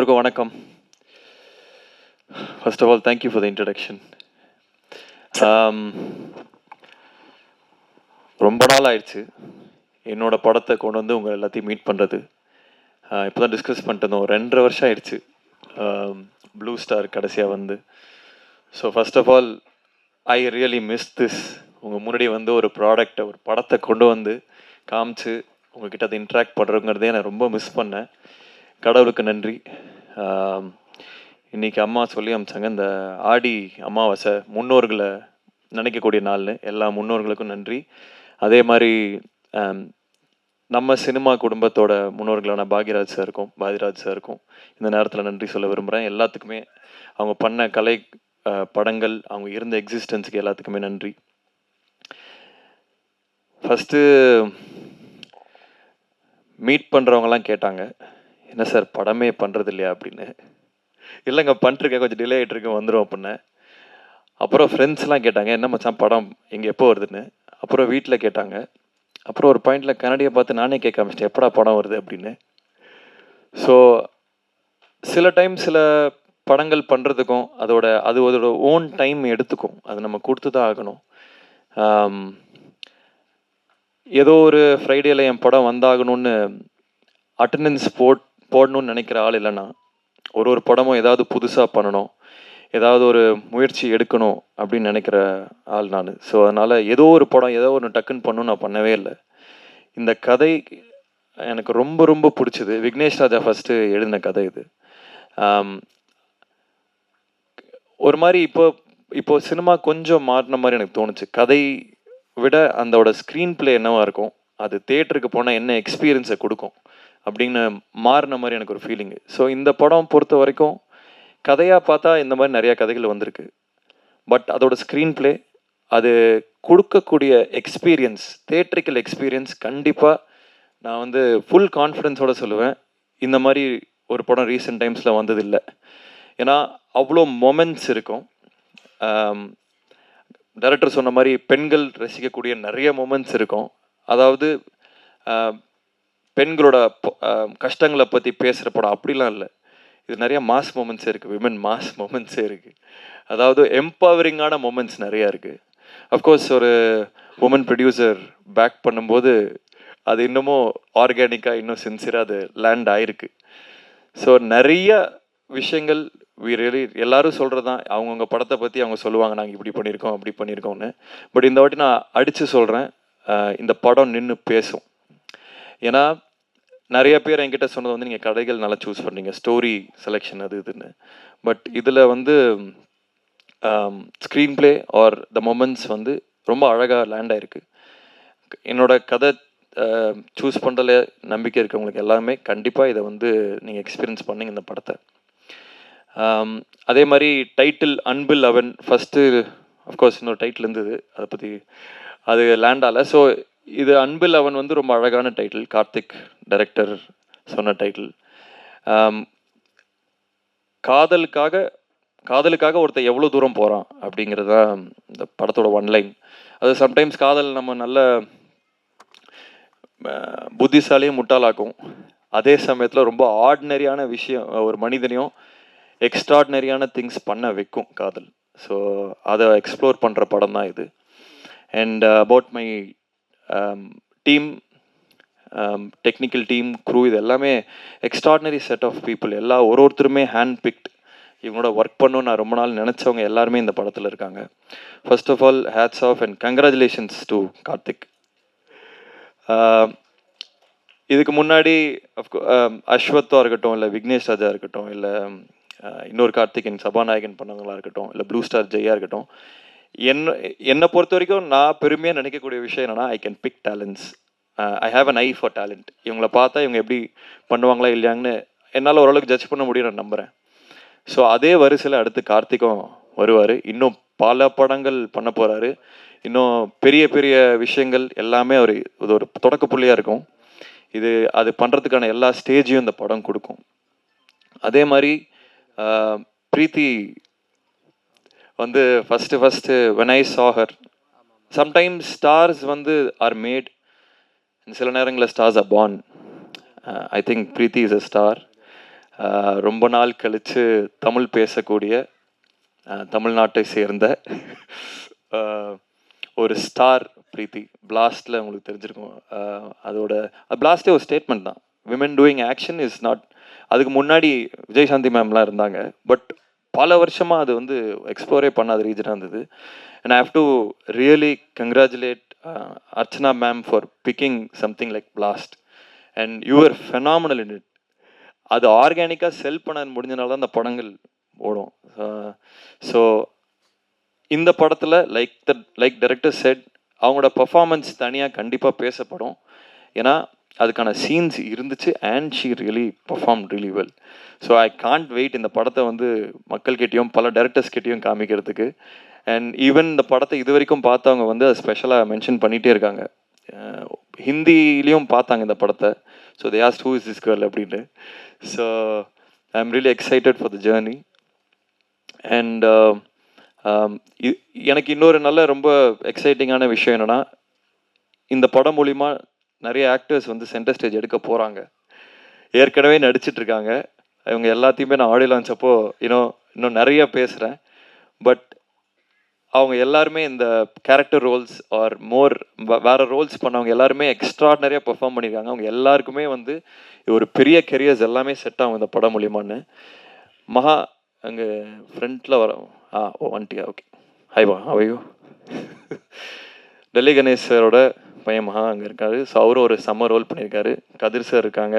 எல்லோருக்கும் வணக்கம். First of all thank you for the introduction. ரொம்ப நாள் ஆயிடுச்சு என்னோட படத்தை கொண்டு வந்து உங்கள் எல்லாத்தையும் மீட் பண்ணுறது. இப்போ தான் டிஸ்கஸ் பண்ணிட்டு இருந்தோம். 2.5 வருஷம் ஆயிடுச்சு ப்ளூ ஸ்டார் கடைசியாக வந்து. So first of all I really miss this. உங்கள் முன்னாடி வந்து ஒரு ப்ராடக்டை, ஒரு படத்தை கொண்டு வந்து காமிச்சு உங்ககிட்ட அதை இன்ட்ராக்ட் பண்ணுறோங்கிறதே நான் ரொம்ப மிஸ் பண்ணேன். கடவுளுக்கு நன்றி. இன்றைக்கி அம்மா சொல்லி அமிச்சாங்க, இந்த ஆடி அமாவாசை முன்னோர்களை நினைக்கக்கூடிய நாள்னு. எல்லா முன்னோர்களுக்கும் நன்றி. அதே மாதிரி நம்ம சினிமா குடும்பத்தோட முன்னோர்களான பாக்யராஜ் சாருக்கும் இந்த நேரத்தில் நன்றி சொல்ல விரும்புகிறேன். எல்லாத்துக்குமே அவங்க பண்ண கலை படங்கள், அவங்க இருந்த எக்ஸிஸ்டன்ஸுக்கு எல்லாத்துக்குமே நன்றி. ஃபஸ்ட்டு மீட் பண்ணுறவங்கலாம் கேட்டாங்க, என்ன சார் படமே பண்ணுறது இல்லையா அப்படின்னு. இல்லைங்க பண்ணிட்டுருக்கேன், கொஞ்சம் டிலே ஆகிட்டுருக்கேன், வந்துடும் அப்படின்னு. அப்புறம் ஃப்ரெண்ட்ஸ்லாம் கேட்டாங்க, என்ன மச்சான் படம் இங்கே எப்போ வருதுன்னு. அப்புறம் வீட்டில் கேட்டாங்க. அப்புறம் ஒரு பாயிண்டில் கன்னடியை பார்த்து நானே கேட்க ஆரம்பிச்சிட்டேன், எப்படா படம் வருது அப்படின்னு. ஸோ சில டைம் சில படங்கள் பண்ணுறதுக்கும் அதோட ஓன் டைம் எடுத்துக்கும். அது நம்ம கொடுத்து தான் ஆகணும். ஏதோ ஒரு ஃப்ரைடேல என் படம் வந்தாகணும்னு அட்டண்டன்ஸ் போடணும்னு நினைக்கிற ஆள் இல்லைன்னா, ஒரு படமும் ஏதாவது புதுசாக பண்ணணும், ஏதாவது ஒரு முயற்சி எடுக்கணும் அப்படின்னு நினைக்கிற ஆள் நான். ஸோ அதனால் ஏதோ ஒரு படம் ஏதோ ஒன்று டக்குன்னு பண்ணணும் நான் பண்ணவே இல்லை. இந்த கதை எனக்கு ரொம்ப ரொம்ப பிடிச்சது. விக்னேஷ் ராஜா ஃபஸ்ட்டு எழுதின கதை இது. ஒரு மாதிரி இப்போ சினிமா கொஞ்சம் மாறின மாதிரி எனக்கு தோணுச்சு. கதை விட அதோட ஸ்க்ரீன் பிளே என்னவா இருக்கும், அது தேட்டருக்கு போனால் என்ன எக்ஸ்பீரியன்ஸை கொடுக்கும் அப்படின்னு மாறின மாதிரி எனக்கு ஒரு ஃபீலிங்கு. ஸோ இந்த படம் பொறுத்த வரைக்கும் கதையாக பார்த்தா இந்த மாதிரி நிறையா கதைகள் வந்திருக்கு. பட் அதோட ஸ்க்ரீன் பிளே, அது கொடுக்கக்கூடிய எக்ஸ்பீரியன்ஸ், தேட்ரிக்கல் எக்ஸ்பீரியன்ஸ் கண்டிப்பாக நான் வந்து ஃபுல் கான்ஃபிடென்ஸோடு சொல்லுவேன், இந்த மாதிரி ஒரு படம் ரீசெண்ட் டைம்ஸில் வந்ததில்லை. ஏன்னா அவ்வளோ மொமெண்ட்ஸ் இருக்கும். டைரக்டர் சொன்ன மாதிரி பெண்கள் ரசிக்கக்கூடிய நிறைய மொமெண்ட்ஸ் இருக்கும். அதாவது பெண்களோட கஷ்டங்களை பற்றி பேசுகிற படம் அப்படிலாம் இல்லை. இது நிறைய மாஸ் மொமெண்ட்ஸே இருக்குது, விமன் மாஸ் மொமெண்ட்ஸே இருக்குது. அதாவது எம்பவரிங்கான மொமெண்ட்ஸ் நிறையா இருக்குது. அஃப்கோர்ஸ் ஒரு உமன் ப்ரொடியூசர் பேக் பண்ணும்போது அது இன்னமும் ஆர்கானிக்காக, இன்னும் சின்சியராக அது லேண்ட் ஆகிருக்கு. ஸோ நிறைய விஷயங்கள் எல்லாரும் சொல்கிறது தான், அவங்கவுங்க படத்தை பற்றி அவங்க சொல்லுவாங்க, நாங்கள் இப்படி பண்ணியிருக்கோம் அப்படி பண்ணியிருக்கோம்னு. பட் இந்த வாட்டி நான் அடித்து சொல்கிறேன், இந்த படம் நின்று பேசும். ஏன்னா நிறைய பேர் என்கிட்ட சொன்னது வந்து, நீங்கள் கதைகள் நல்லா சூஸ் பண்ணீங்க, ஸ்டோரி செலெக்ஷன் அது இதுன்னு. பட் இதில் வந்து screen play R the moments வந்து ரொம்ப அழகாக லேண்ட் ஆகிருக்கு. என்னோட கதை சூஸ் பண்ணுறதுல நம்பிக்கை இருக்கவங்களுக்கு எல்லாருமே கண்டிப்பாக இதை வந்து நீங்கள் எக்ஸ்பீரியன்ஸ் பண்ணிங்க இந்த படத்தை. அதே மாதிரி டைட்டில் அன்பில் அவன் ஃபஸ்ட்டு அஃப்கோர்ஸ் இன்னொரு டைட்டில் இருந்தது, அதை பற்றி அது லேண்ட் ஆகலை. ஸோ இது அன்பில் அவன் வந்து ரொம்ப அழகான டைட்டில், கார்த்திக் டைரக்டர் சொன்ன டைட்டில். காதலுக்காக ஒருத்தர் எவ்வளோ தூரம் போகிறான் அப்படிங்கிறது தான் இந்த படத்தோட ஒன்லைன். அது சம்டைம்ஸ் காதல் நம்ம நல்ல புத்திசாலியும் முட்டாளாக்கும், அதே சமயத்தில் ரொம்ப ஆர்டினரியான விஷயம் ஒரு மனிதனையும் எக்ஸ்ட்ராடினரியான திங்ஸ் பண்ண வைக்கும் காதல். ஸோ அதை எக்ஸ்ப்ளோர் பண்ணுற படம் தான் இது. And about my team, technical team, crew, இது எல்லாமே எக்ஸ்ட்ராடினரி செட் ஆஃப் பீப்புள். ஒருத்தருமே ஹேண்ட் பிக்ட். இவங்களோட ஒர்க் பண்ணணும்னு நான் ரொம்ப நாள் நினச்சவங்க எல்லாருமே இந்த படத்தில் இருக்காங்க. First of all hats off and congratulations to Karthik. இதுக்கு முன்னாடி அஸ்வத்தாக இருக்கட்டும், இல்லை விக்னேஷ் ராஜா இருக்கட்டும், இல்லை இன்னொரு கார்த்திகேயன் சபாநாயகன் பண்ணவங்களா இருக்கட்டும், இல்லை ப்ளூ ஸ்டார் ஜெயா இருக்கட்டும், என்னை பொறுத்த வரைக்கும் நான் பெருமையாக நினைக்கக்கூடிய விஷயம் என்னென்னா, I can big talents. I have an I for talent. இவங்களை பார்த்தா இவங்க எப்படி பண்ணுவாங்களா இல்லையாங்கன்னு என்னால் ஓரளவுக்கு ஜட்ஜ் பண்ண முடியும், நான் நம்புகிறேன். ஸோ அதே வரிசையில் அடுத்து கார்த்திக்கும் வருவார். இன்னும் பல படங்கள் பண்ண போகிறாரு. இன்னும் பெரிய பெரிய விஷயங்கள் எல்லாமே இது ஒரு தொடக்க புள்ளியாக இருக்கும். அது பண்ணுறதுக்கான எல்லா ஸ்டேஜையும் இந்த படம் கொடுக்கும். அதே மாதிரி பிரீத்தி வந்து first when I saw her, sometimes stars வந்து ஆர் மேட், சில நேரங்களில் stars are born. I think Preethi is a star. ரொம்ப நாள் கழித்து தமிழ் பேசக்கூடிய தமிழ்நாட்டை சேர்ந்த ஒரு ஸ்டார் பிரீத்தி. பிளாஸ்டில் உங்களுக்கு தெரிஞ்சிருக்கும். அதோட பிளாஸ்டே ஒரு ஸ்டேட்மெண்ட் தான். Women doing action is not. அதுக்கு முன்னாடி விஜயசாந்தி மேம்லாம் இருந்தாங்க. பட் பல வருஷமாக அது வந்து எக்ஸ்ப்ளோரே பண்ணாத ரீஜனாக இருந்தது. And I have to really congratulate Archana ma'am for picking something like blast. And you are phenomenal in it. அது ஆர்கானிக்காக செல் பண்ண முடிஞ்சனால தான் அந்த படங்கள் ஓடும். ஸோ இந்த படத்தில் லைக் டைரக்டர் செட், அவங்களோட பர்ஃபார்மன்ஸ் தனியாக கண்டிப்பாக பேசப்படும். ஏன்னா அதுக்கான சீன்ஸ் இருந்துச்சு. And she really perform really well. So I can't wait இந்த படத்தை வந்து மக்கள்கிட்டையும் பல டேரக்டர்ஸ்கிட்டையும் காமிக்கிறதுக்கு. அண்ட் ஈவன் இந்த படத்தை இது வரைக்கும் பார்த்தவங்க வந்து அதை ஸ்பெஷலாக மென்ஷன் பண்ணிகிட்டே இருக்காங்க. ஹிந்திலையும் பார்த்தாங்க இந்த படத்தை. So they asked who is this girl அப்படின்னு. So I am really excited for the journey. And எனக்கு இன்னொரு நல்ல ரொம்ப எக்ஸைட்டிங்கான விஷயம் என்னென்னா, இந்த படம் மூலிமா நிறைய ஆக்டர்ஸ் வந்து சென்டர் ஸ்டேஜ் எடுக்க போகிறாங்க. ஏற்கனவே நடிச்சிட்ருக்காங்க. இவங்க எல்லாத்தையுமே நான் ஆடியோ லான்ச் அப்போ இன்னும் நிறைய பேசுகிறேன். பட் அவங்க எல்லாருமே இந்த கேரக்டர் ரோல்ஸ் ஆர் வேறு ரோல்ஸ் பண்ணவங்க எல்லாருமே எக்ஸ்ட்ராடனரியாக பெர்ஃபார்ம் பண்ணியிருக்காங்க. அவங்க எல்லாருக்குமே வந்து ஒரு பெரிய கெரியர்ஸ் எல்லாமே செட் ஆகும் இந்த படம் மூலிமான்னு. மகா அங்கே ஃப்ரண்ட்டில் வரோம். வந்துட்டியா? ஓகே. ஹைவா அவையோ. டெல்லி கணேஷ் சாரோட பையன் மகா அங்கே இருக்காரு. ஸோ அவரும் ஒரு செம்ம ரோல் பண்ணியிருக்காரு. கதிர் சார் இருக்காங்க.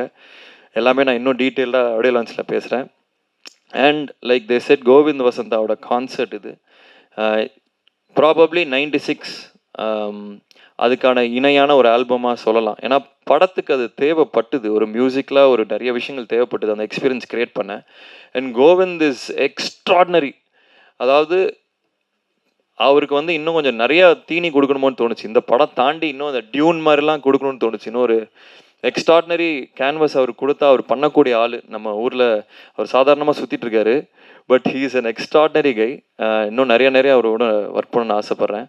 எல்லாமே நான் இன்னும் டீட்டெயில்டாக ஆடியோ லான்ச்சில் பேசுகிறேன். And like they said, Govind வசந்தாவோட கான்சர்ட் இது. ப்ராபப்ளி 96 அதுக்கான இணையான ஒரு ஆல்பமாக சொல்லலாம். ஏன்னா படத்துக்கு அது தேவைப்பட்டுது. ஒரு மியூசிக்கில் ஒரு நிறைய விஷயங்கள் தேவைப்பட்டுது அந்த எக்ஸ்பீரியன்ஸ் க்ரியேட் பண்ண. And Kovind is extraordinary. அதாவது அவருக்கு வந்து இன்னும் கொஞ்சம் நிறையா தீனி கொடுக்கணுமோன்னு தோணுச்சு. இந்த படம் தாண்டி இன்னும் அந்த டியூன் மாதிரிலாம் கொடுக்கணும்னு தோணுச்சு. இன்னும் ஒரு எக்ஸ்ட்ராடினரி கேன்வஸ் அவர் கொடுத்தா அவர் பண்ணக்கூடிய ஆள். நம்ம ஊரில் அவர் சாதாரணமாக சுற்றிட்டுருக்காரு. But he is an extraordinary guy. இன்னும் நிறைய அவரோட ஒர்க் பண்ணணும்னு ஆசைப்பட்றேன்.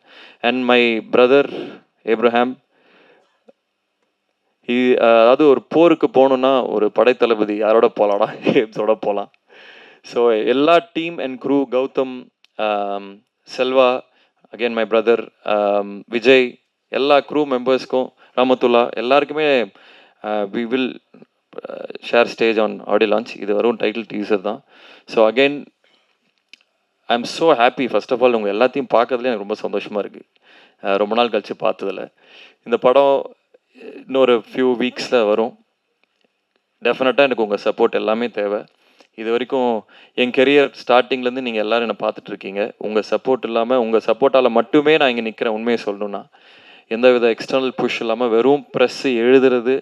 அண்ட் மை பிரதர் ஏப்ரஹாம், அதாவது ஒரு போருக்கு போகணுன்னா ஒரு படைத்தளபதி யாரோட போகலாம்னா ஹேப்ஸோட போகலாம். ஸோ எல்லா team and crew, Gautham, Selva, again my brother, Vijay, எல்லா க்ரூ மெம்பர்ஸ்க்கும், ரமத்துல்லா எல்லாருக்குமே we will share stage on audio launch. இது வரும் டைட்டில் டீசர் தான். So again I am so happy. First of all உங்கள் எல்லாத்தையும் பார்க்கறதுல எனக்கு ரொம்ப சந்தோஷமாக இருக்குது. ரொம்ப நாள் கழித்து பார்த்ததில். இந்த படம் இன்னொரு ஃபியூ வீக்ஸில் வரும். டெஃபினட்டாக எனக்கு உங்கள் சப்போர்ட் எல்லாமே தேவை. இது வரைக்கும் என் கெரியர் ஸ்டார்டிங்லேருந்து நீங்கள் எல்லோரும் என்னை பார்த்துட்ருக்கீங்க. உங்கள் சப்போர்ட் இல்லாமல், உங்கள் சப்போர்ட்டால் மட்டுமே நான் இங்கே நிற்கிறேன். உண்மையை சொல்லணுன்னா எந்தவித எக்ஸ்டர்னல் புஷ் இல்லாமல் வெறும் ப்ரெஸ்ஸு எழுதுறது,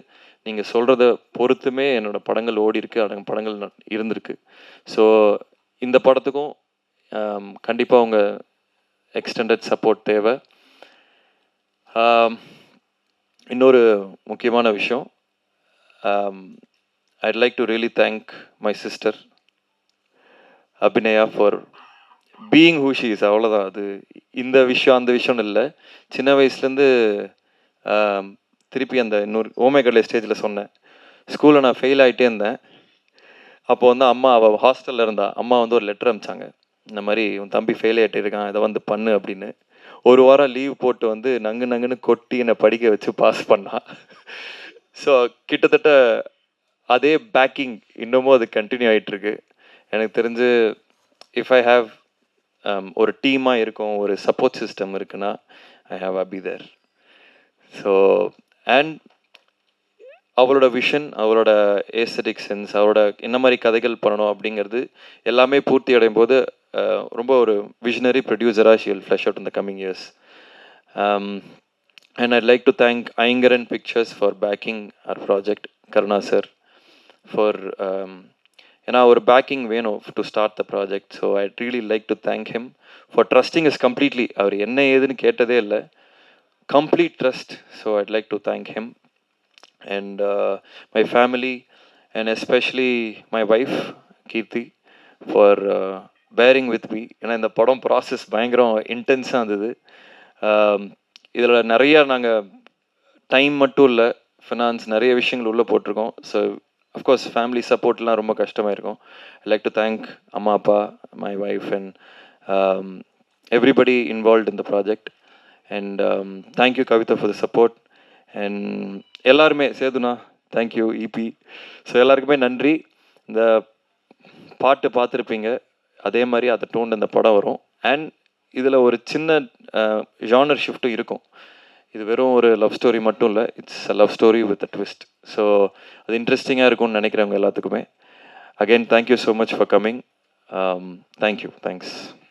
நீங்கள் சொல்கிறத பொறுத்துமே என்னோடய படங்கள் ஓடி இருக்கு, படங்கள் இருந்திருக்கு. ஸோ இந்த படத்துக்கும் கண்டிப்பாக உங்கள் எக்ஸ்டெண்டட் சப்போர்ட் தேவை. இன்னொரு முக்கியமான விஷயம், I'd like to really thank my sister Abhinaya for being who she is. அவ்வளோதான். அது இந்த விஷயம் அந்த விஷயம்னு இல்லை. சின்ன வயசுலேருந்து திருப்பி அந்த இன்னொரு ஓமேகடலை ஸ்டேஜில் சொன்னேன். ஸ்கூலில் நான் ஃபெயில் ஆகிட்டே இருந்தேன். அப்போ வந்து அம்மா, அவள் ஹாஸ்டலில் இருந்தா, அம்மா வந்து ஒரு லெட்டர் அனுப்பிச்சாங்க. இந்த மாதிரி உன் தம்பி ஃபெயில் ஆகிட்டே இருக்கான், இதை வந்து பண்ணு அப்படின்னு. ஒரு வாரம் லீவ் போட்டு வந்து நங்குன்னு கொட்டி என்னை படிக்க வச்சு பாஸ் பண்ணா. ஸோ கிட்டத்தட்ட அதே பேக்கிங் இன்னமும் அது கண்டினியூ ஆகிட்டுருக்கு. எனக்கு தெரிஞ்சு இஃப் ஐ ஹாவ் ஒரு டீமாக இருக்கும், ஒரு சப்போர்ட் சிஸ்டம் இருக்குன்னா I have Abhi there. So and அவளோட விஷன், அவளோட ஏஸ்தட்டிக் சென்ஸ், அவரோட என்ன மாதிரி கதைகள் பண்ணணும் அப்படிங்கிறது எல்லாமே பூர்த்தி அடையும் போது ரொம்ப ஒரு விஷனரி ப்ரொடியூசராக she will flush out in the coming years. And I'd like to thank Ayngaran pictures for backing our project, Karuna sir for ஏன்னா ஒரு பேக்கிங் வேணும் to start the project. So I really like to thank him for trusting is completely. அவர் என்ன ஏதுன்னு கேட்டதே இல்லை, complete trust. So I'd like to thank him. And my family, and especially my wife Kirti, for bearing with me. ஏன்னா இந்த படம் process பயங்கரம் இன்டென்ஸாக இருந்தது. இதில் நிறையா நாங்கள் டைம் மட்டும் இல்லை, ஃபினான்ஸ் நிறைய விஷயங்கள் உள்ளே போட்டிருக்கோம். ஸோ அஃப்கோர்ஸ் ஃபேமிலி சப்போர்ட்லாம் ரொம்ப கஷ்டமாக இருக்கும். ஐ லைக் டு தேங்க் அம்மா அப்பா, my wife and everybody involved in the project. And thank you Kavitha for the support. And எல்லாருமே சேதுனா தேங்க்யூ, இபி. ஸோ எல்லாருக்குமே நன்றி. இந்த பாட்டு பார்த்துருப்பீங்க, அதே மாதிரி அதை டோன் இந்த படம் வரும். அண்ட் இதில் ஒரு சின்ன ஜானர் ஷிஃப்ட்டும் இருக்கும். இது வெறும் ஒரு லவ் ஸ்டோரி மட்டும் இல்லை, it's a love story with a twist. So அது இன்ட்ரெஸ்டிங்காக இருக்கும்னு நினைக்கிறவங்க எல்லாத்துக்குமே. Again thank you so much for coming. Thank you, thanks.